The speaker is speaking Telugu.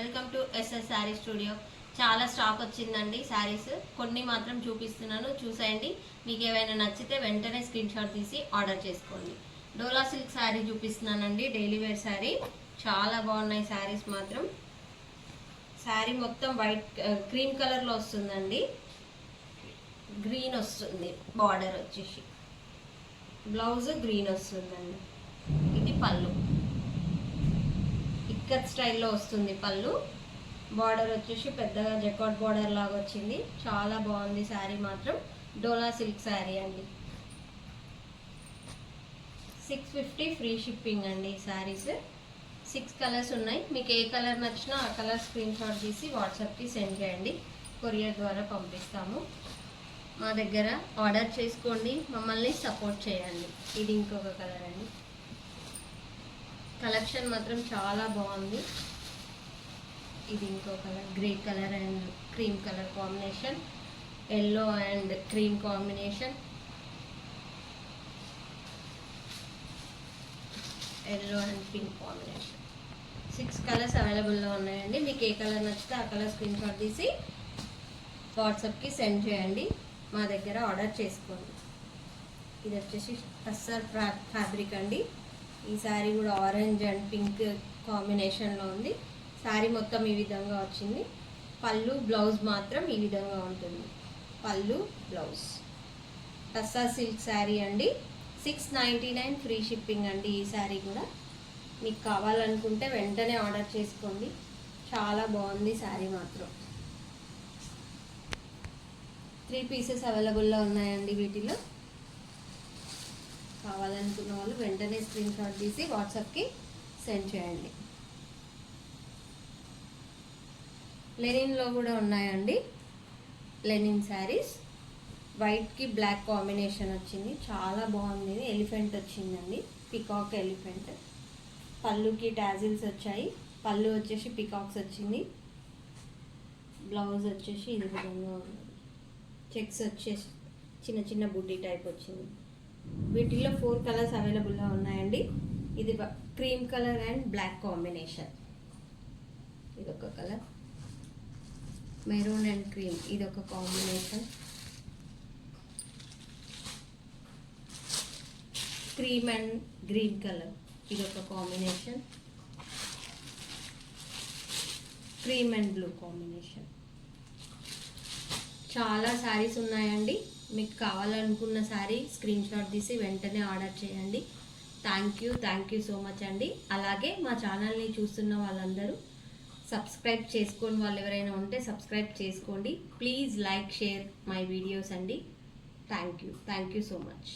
Welcome to SS sari studio. చాలా స్టాక్ వచ్చిందండి శారీస్, కొన్ని మాత్రం చూపిస్తున్నాను, చూసేయండి. మీకు ఏవైనా నచ్చితే వెంటనే స్క్రీన్ షాట్ తీసి ఆర్డర్ చేసుకోండి. డోలా సిల్క్ శారీ చూపిస్తున్నానండి, డైలీ వేర్ శారీ. చాలా బాగున్నాయి శారీస్ మాత్రం. శారీ మొత్తం వైట్ క్రీమ్ కలర్లో వస్తుందండి, గ్రీన్ వస్తుంది, బార్డర్ వచ్చేసి బ్లౌజ్ గ్రీన్ వస్తుందండి. ఇది పళ్ళు, ఇక్కత్ స్టైల్లో వస్తుంది పళ్ళు. బార్డర్ వచ్చేసి పెద్దగా జకాట్ బార్డర్ లాగా వచ్చింది. చాలా బాగుంది శారీ మాత్రం. డోలా సిల్క్ శారీ అండి. 650 ఫ్రీ షిప్పింగ్ అండి. శారీస్ 6 కలర్స్ ఉన్నాయి. మీకు ఏ కలర్ నచ్చినా ఆ కలర్ స్క్రీన్ షాట్ తీసి వాట్సాప్కి సెండ్ చేయండి, కొరియర్ ద్వారా పంపిస్తాము. మా దగ్గర ఆర్డర్ చేసుకోండి, మమ్మల్ని సపోర్ట్ చేయండి. ఇది ఇంకొక కలర్ అండి. కలెక్షన్ మాత్రం చాలా బాగుంది. ఇది ఇంకో colour, grey colour and cream colour combination, yellow and cream combination, yellow and pink combination. 6 colours అవైలబుల్లో ఉన్నాయండి. మీకు ఏ కలర్ నచ్చితే ఆ కలర్ స్క్రీన్ షాట్ తీసి వాట్సాప్కి సెండ్ చేయండి, మా దగ్గర ఆర్డర్ చేసుకోండి. ఇది వచ్చేసి టస్సర్ ఫ్యాబ్రిక్ అండి. ఈ శారీ కూడా ఆరెంజ్ అండ్ పింక్ కాంబినేషన్లో ఉంది. శారీ మొత్తం ఈ విధంగా వచ్చింది. పళ్ళు బ్లౌజ్ మాత్రం ఈ విధంగా ఉంటుంది. పళ్ళు బ్లౌజ్. టస్సర్ సిల్క్ శారీ అండి. 699 ఫ్రీ షిప్పింగ్ అండి. ఈ శారీ కూడా మీకు కావాలనుకుంటే వెంటనే ఆర్డర్ చేసుకోండి. చాలా బాగుంది శారీ మాత్రం. 3 పీసెస్ అవైలబుల్లో ఉన్నాయండి. వీటిలో కావాలనుకున్న వాళ్ళు వెంటనే స్క్రీన్ షాట్ తీసి వాట్సాప్కి సెండ్ చేయండి. లెనిన్లో కూడా ఉన్నాయండి. లెనిన్ శారీస్ వైట్కి బ్లాక్ కాంబినేషన్ వచ్చింది. చాలా బాగుంది. ఎలిఫెంట్ వచ్చిందండి, పికాక్ ఎలిఫెంట్. పళ్ళుకి టాజిల్స్ వచ్చాయి. పళ్ళు వచ్చేసి పికాక్స్ వచ్చింది. బ్లౌజ్ వచ్చేసి ఇది విధంగా ఉంది. చెక్స్ వచ్చేసి చిన్న చిన్న బుడ్డీ టైప్ వచ్చింది. వీటిల్లో 4 కలర్స్ అవైలబుల్గా ఉన్నాయండి. ఇది cream colour and black combination. ఇదొక కలర్, మెరూన్ అండ్ క్రీమ్ ఇదొక combination. Cream and green colour ఇదొక combination. Cream and blue combination. చాలా శారీస్ ఉన్నాయండి. మీకు కావాలనుకున్న శారీ స్క్రీన్ షాట్ తీసి వెంటనే ఆర్డర్ చేయండి. థ్యాంక్ యూ సో మచ్ అండి. అలాగే మా ఛానల్ని చూస్తున్న వాళ్ళందరూ సబ్స్క్రైబ్ చేసుకోండి. వాళ్ళు ఎవరైనా ఉంటే సబ్స్క్రైబ్ చేసుకోండి. Please like, share my videos అండి. Thank you so much.